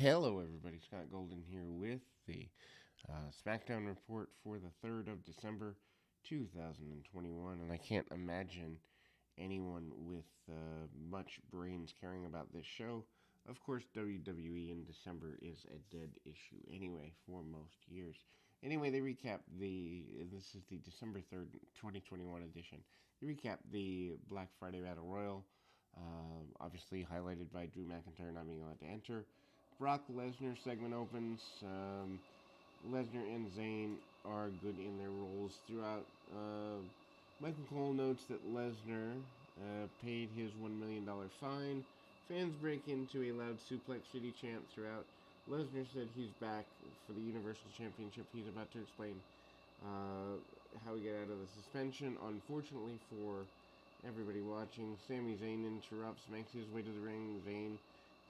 Hello, everybody. Scott Golden here with the SmackDown report for the 3rd of December, 2021. And I can't imagine anyone with much brains caring about this show. Of course, WWE in December is a dead issue anyway for most years. Anyway, they recap this is the December 3rd, 2021 edition. They recap the Black Friday Battle Royal, obviously highlighted by Drew McIntyre not being allowed to enter. Brock Lesnar segment opens. Lesnar and Zayn are good in their roles throughout. Michael Cole notes that Lesnar paid his $1 million fine. Fans break into a loud Suplex City chant throughout. Lesnar said he's back for the Universal Championship. He's about to explain how we get out of the suspension. Unfortunately for everybody watching, Sami Zayn interrupts, makes his way to the ring. Zayn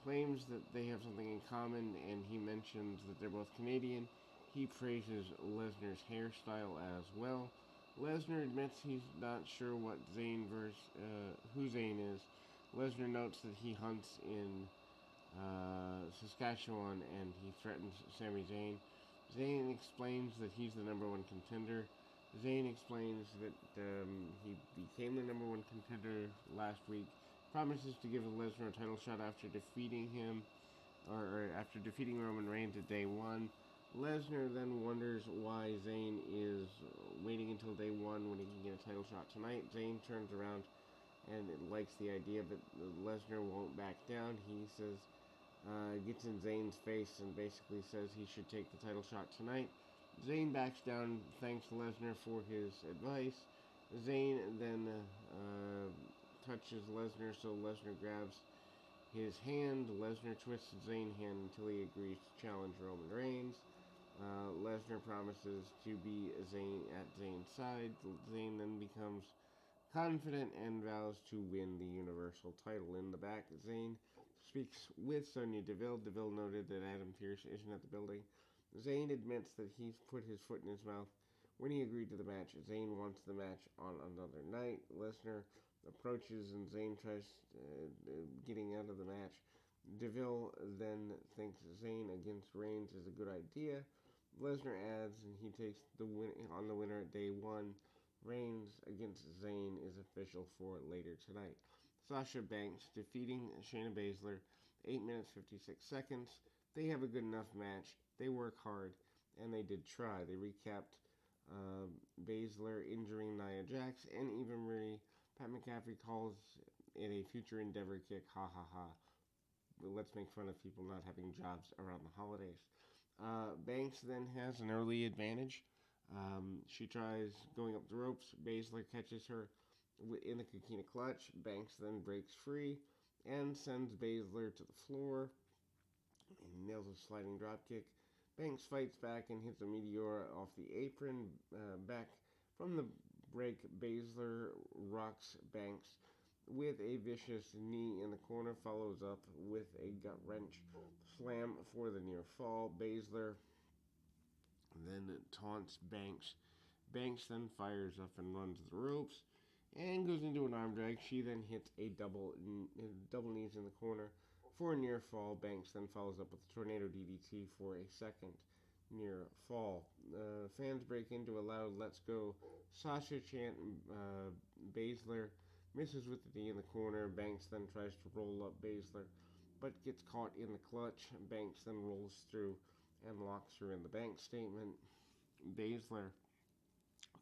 claims that they have something in common, and he mentions that they're both Canadian. He praises Lesnar's hairstyle as well. Lesnar admits he's not sure what who Zayn is. Lesnar notes that he hunts in Saskatchewan, and he threatens Sami Zayn. Zayn explains that he's the number one contender. Zayn explains that he became the number one contender last week. Promises to give Lesnar a title shot after defeating him, or after defeating Roman Reigns at day one. Lesnar then wonders why Zayn is waiting until day one when he can get a title shot tonight. Zayn turns around and likes the idea, but Lesnar won't back down. He says, gets in Zayn's face and basically says he should take the title shot tonight. Zayn backs down, thanks Lesnar for his advice. Zayn then touches Lesnar, so Lesnar grabs his hand. Lesnar twists Zayn's hand until he agrees to challenge Roman Reigns. Lesnar promises to be at Zayn's side. Zayn then becomes confident and vows to win the Universal title. In the back, Zayn speaks with Sonya Deville. Deville noted that Adam Pearce isn't at the building. Zayn admits that he's put his foot in his mouth when he agreed to the match. Zayn wants the match on another night. Lesnar approaches and Zayn tries getting out of the match. Deville then thinks Zayn against Reigns is a good idea. Lesnar adds, and he takes the winner at day one. Reigns against Zayn is official for later tonight. Sasha Banks defeating Shayna Basler, 8 minutes 56 seconds. They have a good enough match. They work hard, and they did try. They recapped Basler injuring Nia Jax, and even Marie. Pat McAfee calls it a future endeavor kick. Ha ha ha. Let's make fun of people not having jobs around the holidays. Banks then has an early advantage. She tries going up the ropes. Basler catches her in the Coquina clutch. Banks then breaks free and sends Basler to the floor and nails a sliding dropkick. Banks fights back and hits a meteor off the apron. Back from the break, Basler rocks Banks with a vicious knee in the corner, follows up with a gut wrench slam for the near fall. Basler then taunts Banks. Banks then fires up and runs the ropes and goes into an arm drag. She then hits a double knees in the corner for a near fall. Banks then follows up with a tornado DDT for a second near fall. Fans break into a loud "Let's go" Sasha chant. Basler misses with the knee in the corner. Banks then tries to roll up Basler, but gets caught in the clutch. Banks then rolls through and locks her in the Banks statement. Basler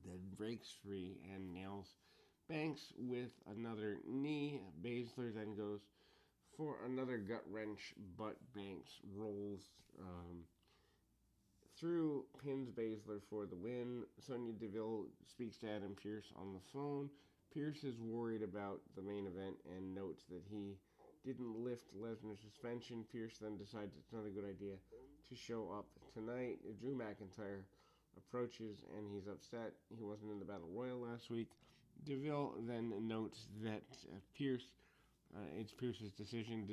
then breaks free and nails Banks with another knee. Basler then goes for another gut wrench, but Banks rolls through, pins Basler for the win. Sonya Deville speaks to Adam Pearce on the phone. Pearce is worried about the main event and notes that he didn't lift Lesnar's suspension. Pearce then decides it's not a good idea to show up tonight. Drew McIntyre approaches and he's upset. He wasn't in the Battle Royal last week. Deville then notes that it's Pearce's decision.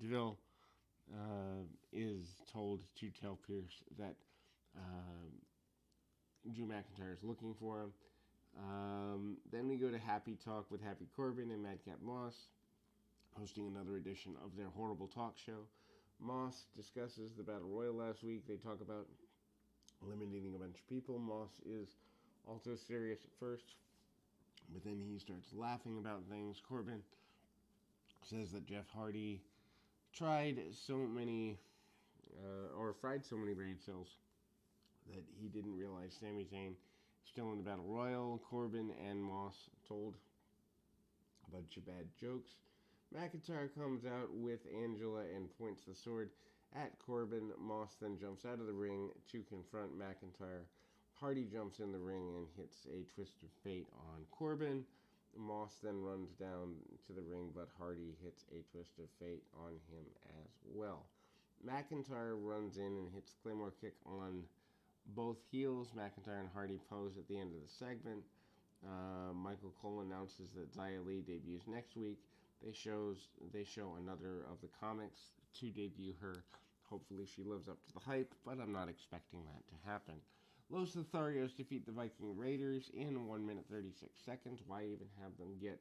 Deville is told to tell Pearce that Drew McIntyre is looking for him. Then we go to Happy Talk with Happy Corbin and Madcap Moss, hosting another edition of their horrible talk show. Moss discusses the Battle Royal last week. They talk about eliminating a bunch of people. Moss is also serious at first, but then he starts laughing about things. Corbin says that Jeff Hardy tried so many, or fried so many brain cells that he didn't realize Sami Zayn is still in the Battle Royal. Corbin and Moss told a bunch of bad jokes. McIntyre comes out with Angela and points the sword at Corbin. Moss then jumps out of the ring to confront McIntyre. Hardy jumps in the ring and hits a twist of fate on Corbin. Moss then runs down to the ring, but Hardy hits a twist of fate on him as well. McIntyre runs in and hits Claymore kick on both heels. McIntyre and Hardy pose at the end of the segment. Michael Cole announces that Xia Lee debuts next week. They show another of the comics to debut her. Hopefully she lives up to the hype, but I'm not expecting that to happen. Los Lotharios defeat the Viking Raiders in 1 minute 36 seconds. Why even have them get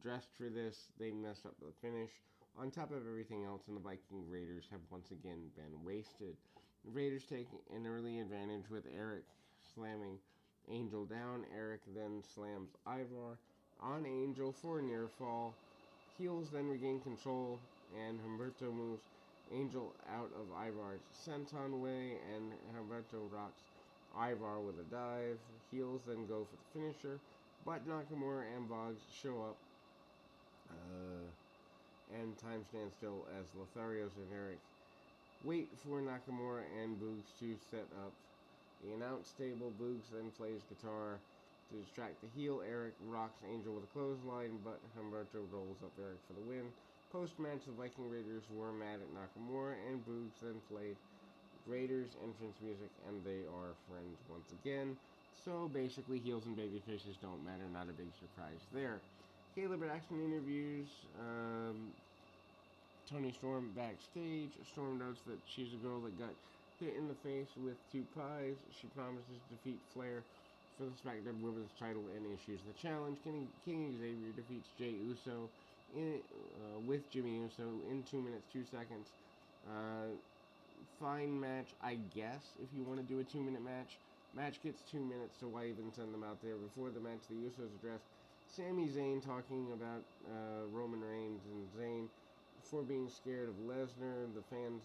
dressed for this? They messed up the finish. On top of everything else, and the Viking Raiders have once again been wasted. The Raiders take an early advantage with Eric slamming Angel down. Eric then slams Ivar on Angel for a near fall. Heels then regain control, and Humberto moves Angel out of Ivar's senton way, and Humberto rocks Ivar with a dive. Heels then go for the finisher, but Nakamura and Boggs show up, and time stands still as Lotharios and Eric wait for Nakamura and Boogs to set up the announce table. Boogs then plays guitar to distract the heel. Eric rocks Angel with a clothesline, but Humberto rolls up Eric for the win. Post-match, the Viking Raiders were mad at Nakamura, and Boogs then played Raiders entrance music, and they are friends once again. So basically, heels and babyfaces don't matter, not a big surprise there. Kayla Braxton interviews Toni Storm backstage. Storm notes that she's a girl that got hit in the face with 2 pies. She promises to defeat Flair for the SmackDown Women's title and issues the challenge. King Xavier defeats Jey Uso with Jimmy Uso in 2 minutes 2 seconds. Fine match, I guess, if you want to do a 2-minute match. Match gets 2 minutes, so why even send them out there? Before the match, the Usos address Sami Zayn, talking about Roman Reigns and Zayn for being scared of Lesnar. The fans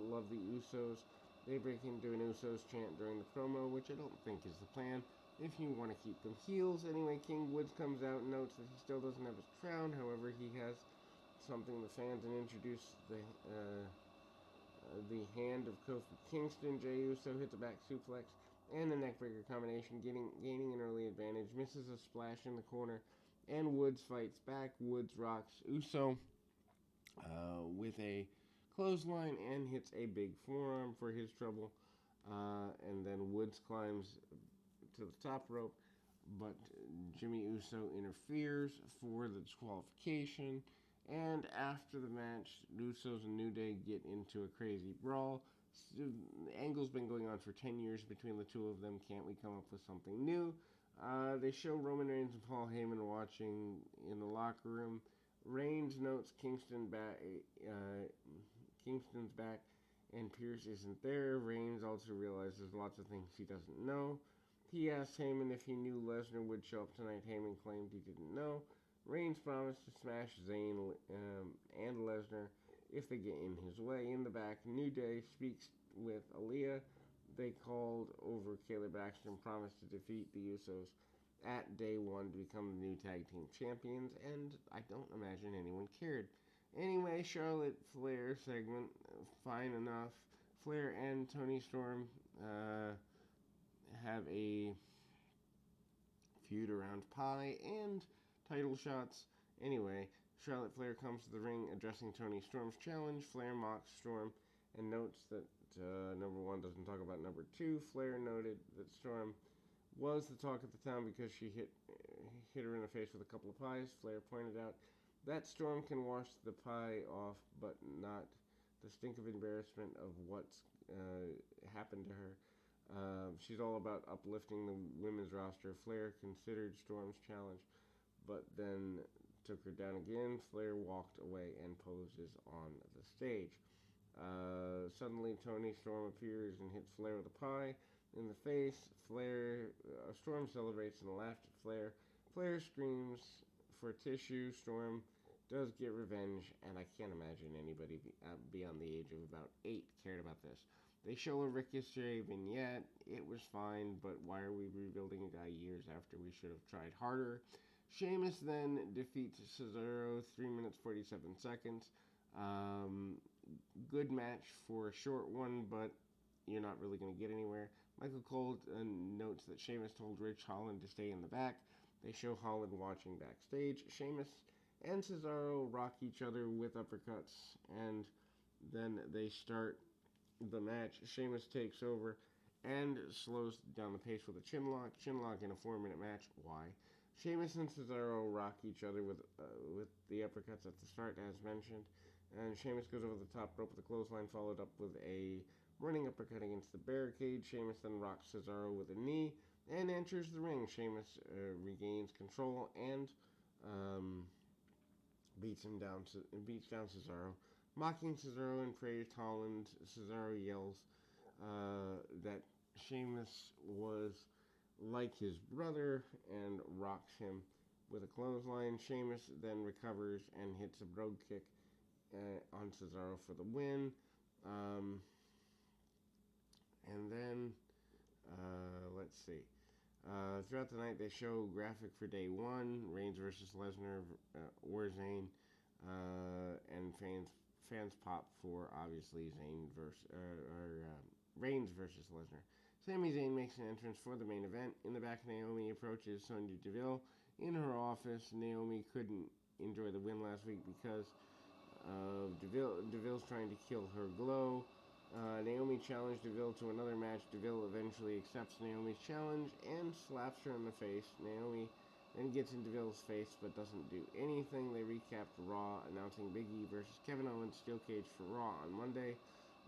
love the Usos. They break into an Usos chant during the promo, which I don't think is the plan if you want to keep them heels. Anyway, King Woods comes out and notes that he still doesn't have his crown. However, he has something the fans, and introduce the hand of Kofi Kingston. Jey Uso hits a back suplex and a neckbreaker combination, gaining an early advantage. Misses a splash in the corner, and Woods fights back. Woods rocks Uso with a clothesline and hits a big forearm for his trouble. And then Woods climbs to the top rope, but Jimmy Uso interferes for the disqualification. And after the match, Usos and New Day get into a crazy brawl. The angle's been going on for 10 years between the two of them. Can't we come up with something new? They show Roman Reigns and Paul Heyman watching in the locker room. Reigns notes Kingston's back, and Pierce isn't there. Reigns also realizes lots of things he doesn't know. He asks Heyman if he knew Lesnar would show up tonight. Heyman claimed he didn't know. Reigns promised to smash Zayn and Lesnar if they get in his way. In the back, New Day speaks with Aaliyah. They called over Kayla Braxton and promised to defeat the Usos at day 1 to become the new tag team champions, and I don't imagine anyone cared. Anyway, Charlotte Flair segment, fine enough. Flair and Toni Storm have a feud around pie and title shots. Anyway, Charlotte Flair comes to the ring addressing Toni Storm's challenge. Flair mocks Storm and notes that number 1 doesn't talk about number 2. Flair noted that Storm was the talk of the town because she hit her in the face with a couple of pies. Flair pointed out that Storm can wash the pie off, but not the stink of embarrassment of what's happened to her. She's all about uplifting the women's roster. Flair considered Storm's challenge, but then took her down again. Flair walked away and poses on the stage. Suddenly, Toni Storm appears and hits Flair with a pie in the face. Storm celebrates and laughs at Flair. Flair screams for tissue. Storm does get revenge, and I can't imagine anybody beyond the age of about 8 cared about this. They show a Ricochet vignette. It was fine, but why are we rebuilding a guy years after we should have tried harder? Sheamus then defeats Cesaro, 3 minutes 47 seconds. Good match for a short one, but you're not really going to get anywhere. Michael Cole notes that Sheamus told Rich Holland to stay in the back. They show Holland watching backstage. Sheamus and Cesaro rock each other with uppercuts, and then they start the match. Sheamus takes over and slows down the pace with a chinlock. Chinlock in a 4-minute match. Why? Sheamus and Cesaro rock each other with the uppercuts at the start, as mentioned. And Sheamus goes over the top rope with a clothesline, followed up with a running uppercut against the barricade. Sheamus then rocks Cesaro with a knee and enters the ring. Sheamus regains control and beats down Cesaro. Mocking Cesaro and praised Holland, Cesaro yells that Sheamus was like his brother and rocks him with a clothesline. Sheamus then recovers and hits a brogue kick on Cesaro for the win. And then, let's see. Throughout the night, they show graphic for day 1, Reigns versus Lesnar, or Zayn, and fans pop for, obviously, Reigns versus Lesnar. Sami Zayn makes an entrance for the main event. In the back, Naomi approaches Sonya Deville in her office. Naomi couldn't enjoy the win last week because Deville's trying to kill her glow. Naomi challenged Deville to another match. Deville eventually accepts Naomi's challenge and slaps her in the face. Naomi then gets in Deville's face but doesn't do anything. They recapped Raw, announcing Big E versus Kevin Owens Steel Cage for Raw on Monday,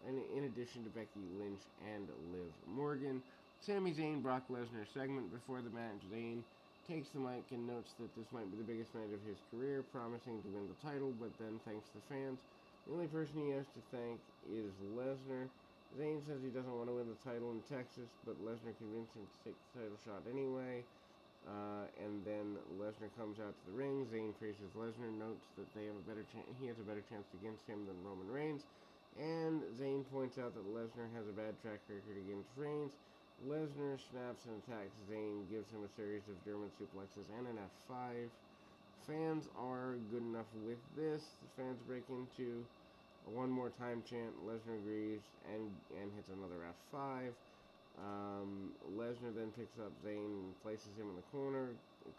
and in addition to Becky Lynch and Liv Morgan. Sami Zayn Brock Lesnar segment before the match. Zayn takes the mic and notes that this might be the biggest match of his career, promising to win the title, but then thanks the fans. The only person he has to thank is Lesnar. Zayn says he doesn't want to win the title in Texas, but Lesnar convinced him to take the title shot anyway. And then Lesnar comes out to the ring. Zayn praises Lesnar, notes that he has a better chance against him than Roman Reigns. And Zayn points out that Lesnar has a bad track record against Reigns. Lesnar snaps and attacks Zayn, gives him a series of German suplexes and an F5. Fans are good enough with this. The fans break into a one more time chant. Lesnar agrees and hits another F5. Lesnar then picks up Zayn and places him in the corner.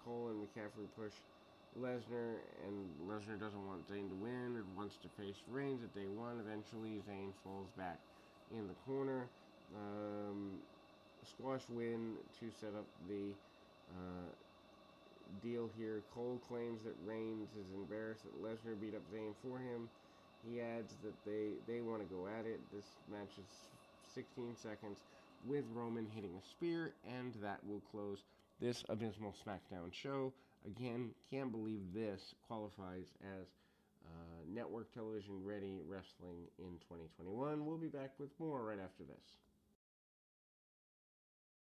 Cole and McCaffrey push Lesnar, and Lesnar doesn't want Zayn to win and wants to face Reigns at day 1. Eventually, Zayn falls back in the corner. Squash win to set up the deal here. Cole claims that Reigns is embarrassed that Lesnar beat up Zayn for him. He adds that they want to go at it. This match is 16 seconds with Roman hitting a spear, and that will close this abysmal SmackDown show. Again, can't believe this qualifies as network television ready wrestling in 2021. We'll be back with more right after this.